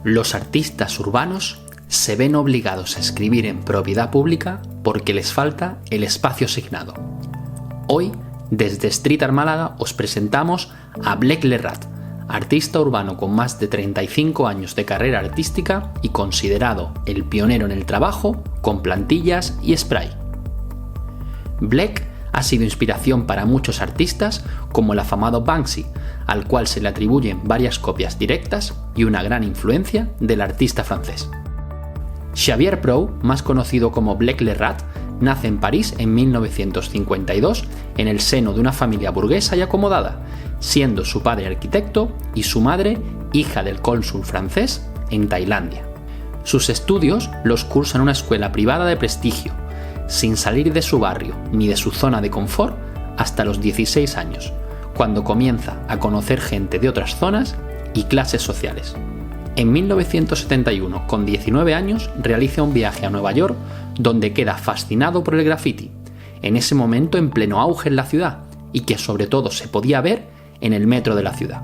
Los artistas urbanos se ven obligados a escribir en propiedad pública porque les falta el espacio asignado. Hoy, desde Street Art Málaga, os presentamos a Blek Le Rat, artista urbano con más de 35 años de carrera artística y considerado el pionero en el trabajo con plantillas y spray. Blek ha sido inspiración para muchos artistas como el afamado Banksy, al cual se le atribuyen varias copias directas y una gran influencia del artista francés. Xavier Prou, más conocido como Blek Le Rat, nace en París en 1952 en el seno de una familia burguesa y acomodada, siendo su padre arquitecto y su madre hija del cónsul francés en Tailandia. Sus estudios los cursa en una escuela privada de prestigio, sin salir de su barrio ni de su zona de confort hasta los 16 años, cuando comienza a conocer gente de otras zonas y clases sociales. En 1971, con 19 años, realiza un viaje a Nueva York donde queda fascinado por el graffiti, en ese momento en pleno auge en la ciudad y que sobre todo se podía ver en el metro de la ciudad.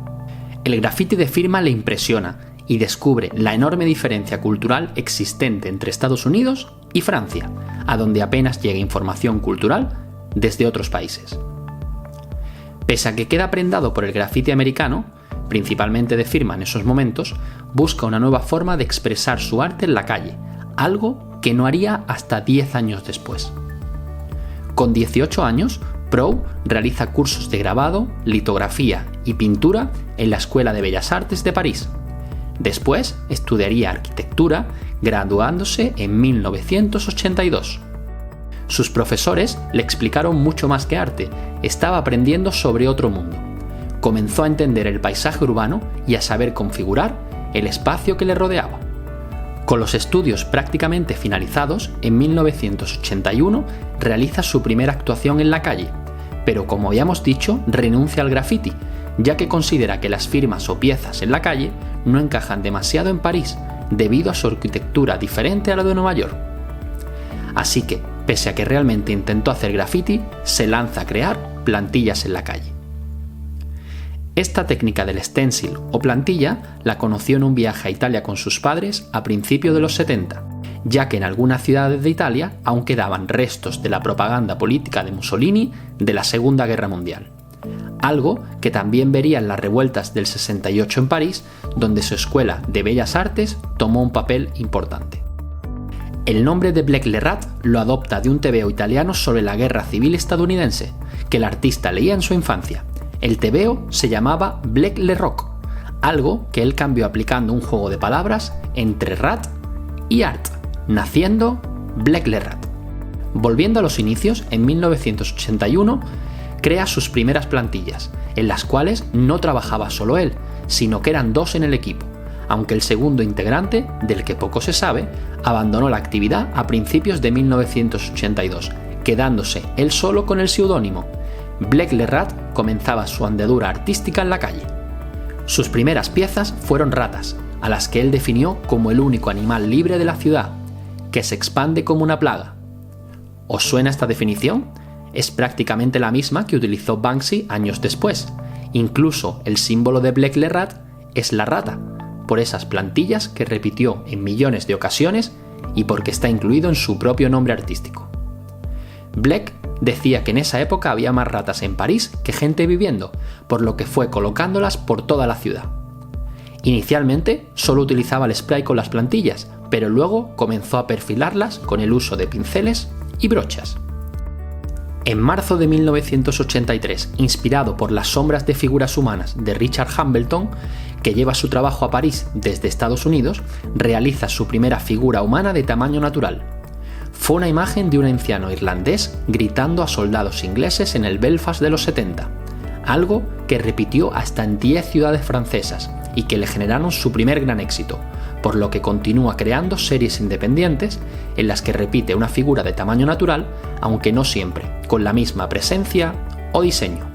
El graffiti de firma le impresiona y descubre la enorme diferencia cultural existente entre Estados Unidos y Francia, a donde apenas llega información cultural desde otros países. Pese a que queda prendado por el graffiti americano, principalmente de firma en esos momentos, busca una nueva forma de expresar su arte en la calle, algo que no haría hasta 10 años después. Con 18 años, Prou realiza cursos de grabado, litografía y pintura en la Escuela de Bellas Artes de París. Después estudiaría arquitectura, graduándose en 1982. Sus profesores le explicaron mucho más que arte, estaba aprendiendo sobre otro mundo. Comenzó a entender el paisaje urbano y a saber configurar el espacio que le rodeaba. Con los estudios prácticamente finalizados, en 1981 realiza su primera actuación en la calle, pero como habíamos dicho, renuncia al graffiti, ya que considera que las firmas o piezas en la calle no encajan demasiado en París, debido a su arquitectura diferente a la de Nueva York. Así que, pese a que realmente intentó hacer graffiti, se lanza a crear plantillas en la calle. Esta técnica del stencil o plantilla la conoció en un viaje a Italia con sus padres a principios de los 70, ya que en algunas ciudades de Italia aún quedaban restos de la propaganda política de Mussolini de la Segunda Guerra Mundial. Algo que también vería en las revueltas del 68 en París, donde su escuela de Bellas Artes tomó un papel importante. El nombre de Blek Le Rat lo adopta de un tebeo italiano sobre la guerra civil estadounidense, que el artista leía en su infancia. El tebeo se llamaba Blek Le Rock, algo que él cambió aplicando un juego de palabras entre rat y art, naciendo Blek Le Rat. Volviendo a los inicios, en 1981 crea sus primeras plantillas, en las cuales no trabajaba solo él, sino que eran dos en el equipo, aunque el segundo integrante, del que poco se sabe, abandonó la actividad a principios de 1982, quedándose él solo con el seudónimo. Blek Le Rat comenzaba su andadura artística en la calle. Sus primeras piezas fueron ratas, a las que él definió como el único animal libre de la ciudad, que se expande como una plaga. ¿Os suena esta definición? Es prácticamente la misma que utilizó Banksy años después. Incluso el símbolo de Blek Le Rat es la rata, por esas plantillas que repitió en millones de ocasiones y porque está incluido en su propio nombre artístico. Blek decía que en esa época había más ratas en París que gente viviendo, por lo que fue colocándolas por toda la ciudad. Inicialmente solo utilizaba el spray con las plantillas, pero luego comenzó a perfilarlas con el uso de pinceles y brochas. En marzo de 1983, inspirado por las sombras de figuras humanas de Richard Hambleton, que lleva su trabajo a París desde Estados Unidos, realiza su primera figura humana de tamaño natural. Fue una imagen de un anciano irlandés gritando a soldados ingleses en el Belfast de los 70, algo que repitió hasta en 10 ciudades francesas y que le generaron su primer gran éxito, por lo que continúa creando series independientes en las que repite una figura de tamaño natural, aunque no siempre, con la misma presencia o diseño.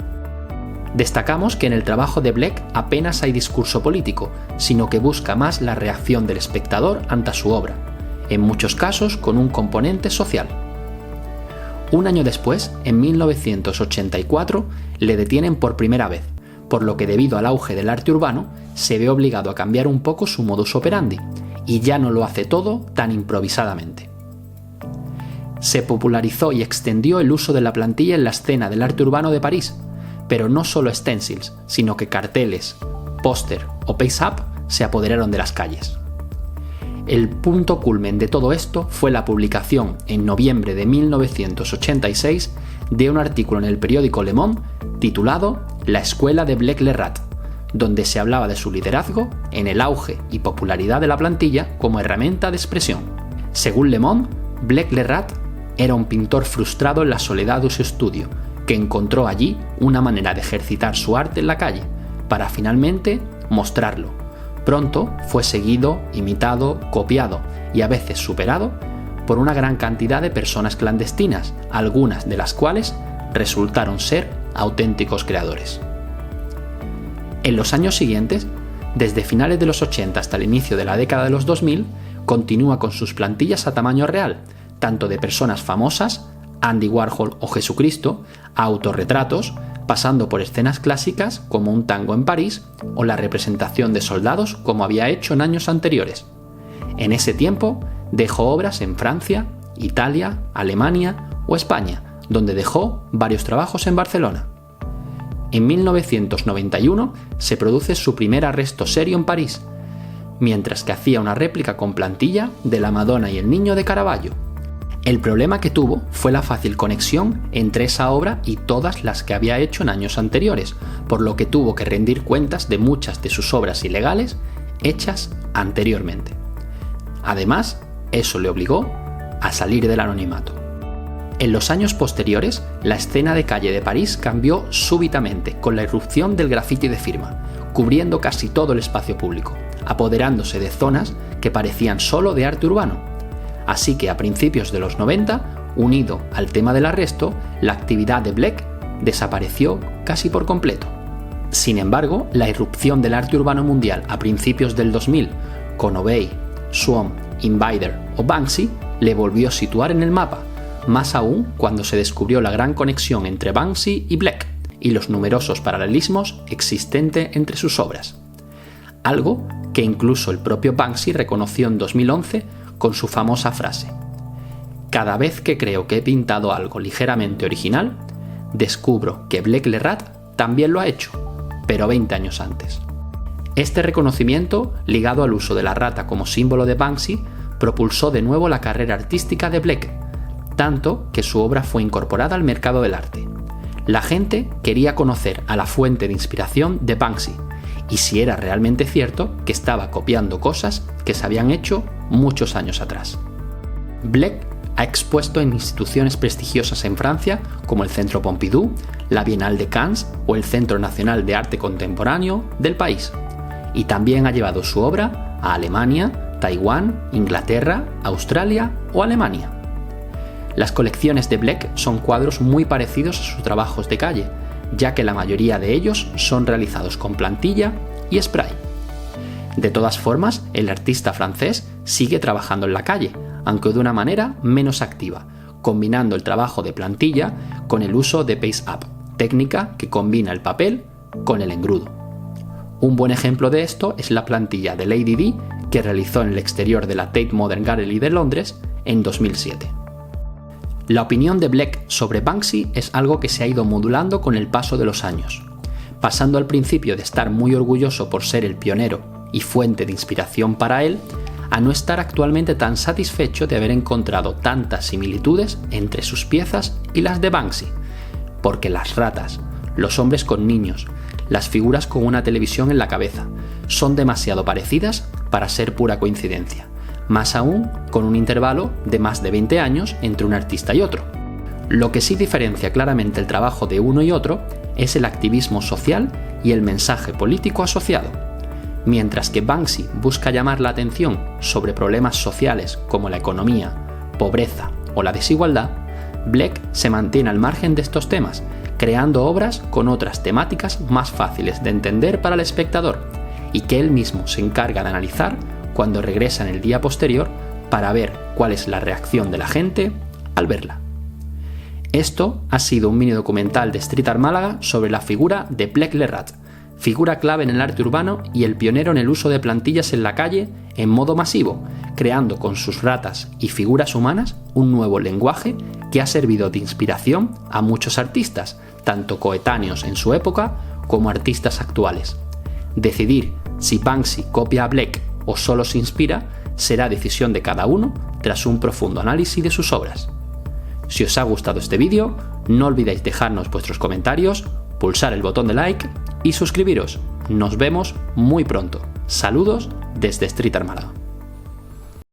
Destacamos que en el trabajo de Blek apenas hay discurso político, sino que busca más la reacción del espectador ante su obra, en muchos casos con un componente social. Un año después, en 1984, le detienen por primera vez, por lo que debido al auge del arte urbano, se ve obligado a cambiar un poco su modus operandi y ya no lo hace todo tan improvisadamente. Se popularizó y extendió el uso de la plantilla en la escena del arte urbano de París, pero no solo stencils, sino que carteles, póster o paste-up se apoderaron de las calles. El punto culmen de todo esto fue la publicación en noviembre de 1986 de un artículo en el periódico Le Monde titulado La escuela de Blake-le-Rat, donde se hablaba de su liderazgo en el auge y popularidad de la plantilla como herramienta de expresión. Según Le Monde, Blake-le-Rat era un pintor frustrado en la soledad de su estudio, que encontró allí una manera de ejercitar su arte en la calle, para finalmente mostrarlo. Pronto fue seguido, imitado, copiado y a veces superado por una gran cantidad de personas clandestinas, algunas de las cuales resultaron ser auténticos creadores. En los años siguientes, desde finales de los 80 hasta el inicio de la década de los 2000, continúa con sus plantillas a tamaño real, tanto de personas famosas, Andy Warhol o Jesucristo, a autorretratos, pasando por escenas clásicas como un tango en París o la representación de soldados como había hecho en años anteriores. En ese tiempo dejó obras en Francia, Italia, Alemania o España, donde dejó varios trabajos en Barcelona. En 1991 se produce su primer arresto serio en París, mientras que hacía una réplica con plantilla de la Madonna y el Niño de Caravaggio. El problema que tuvo fue la fácil conexión entre esa obra y todas las que había hecho en años anteriores, por lo que tuvo que rendir cuentas de muchas de sus obras ilegales hechas anteriormente. Además, eso le obligó a salir del anonimato. En los años posteriores, la escena de calle de París cambió súbitamente con la irrupción del graffiti de firma, cubriendo casi todo el espacio público, apoderándose de zonas que parecían solo de arte urbano. Así que a principios de los 90, unido al tema del arresto, la actividad de Blake desapareció casi por completo. Sin embargo, la irrupción del arte urbano mundial a principios del 2000, con Obey, Swarm, Invader o Banksy, le volvió a situar en el mapa, más aún cuando se descubrió la gran conexión entre Banksy y Blake y los numerosos paralelismos existentes entre sus obras. Algo que incluso el propio Banksy reconoció en 2011 con su famosa frase: «Cada vez que creo que he pintado algo ligeramente original, descubro que Blake-le-Rat también lo ha hecho, pero 20 años antes». Este reconocimiento, ligado al uso de la rata como símbolo de Banksy, propulsó de nuevo la carrera artística de Blake, tanto que su obra fue incorporada al mercado del arte. La gente quería conocer a la fuente de inspiración de Banksy, y si era realmente cierto que estaba copiando cosas que se habían hecho muchos años atrás. Blake ha expuesto en instituciones prestigiosas en Francia como el Centro Pompidou, la Bienal de Cannes o el Centro Nacional de Arte Contemporáneo del país, y también ha llevado su obra a Alemania, Taiwán, Inglaterra, Australia o Alemania. Las colecciones de Blake son cuadros muy parecidos a sus trabajos de calle, ya que la mayoría de ellos son realizados con plantilla y spray. De todas formas, el artista francés sigue trabajando en la calle, aunque de una manera menos activa, combinando el trabajo de plantilla con el uso de paste-up, técnica que combina el papel con el engrudo. Un buen ejemplo de esto es la plantilla de Lady Di que realizó en el exterior de la Tate Modern Gallery de Londres en 2007. La opinión de Blake sobre Banksy es algo que se ha ido modulando con el paso de los años, pasando al principio de estar muy orgulloso por ser el pionero y fuente de inspiración para él, a no estar actualmente tan satisfecho de haber encontrado tantas similitudes entre sus piezas y las de Banksy, porque las ratas, los hombres con niños, las figuras con una televisión en la cabeza, son demasiado parecidas para ser pura coincidencia, más aún con un intervalo de más de 20 años entre un artista y otro. Lo que sí diferencia claramente el trabajo de uno y otro es el activismo social y el mensaje político asociado. Mientras que Banksy busca llamar la atención sobre problemas sociales como la economía, pobreza o la desigualdad, Blake se mantiene al margen de estos temas, creando obras con otras temáticas más fáciles de entender para el espectador y que él mismo se encarga de analizar cuando regresa en el día posterior para ver cuál es la reacción de la gente al verla. Esto ha sido un mini documental de Street Art Málaga sobre la figura de Blake-le-Rat. figura clave en el arte urbano y el pionero en el uso de plantillas en la calle en modo masivo, creando con sus ratas y figuras humanas un nuevo lenguaje que ha servido de inspiración a muchos artistas, tanto coetáneos en su época como artistas actuales. Decidir si Banksy copia a Blake o solo se inspira será decisión de cada uno tras un profundo análisis de sus obras. Si os ha gustado este vídeo, no olvidéis dejarnos vuestros comentarios, pulsar el botón de like y suscribiros. Nos vemos muy pronto. Saludos desde Street Art Málaga.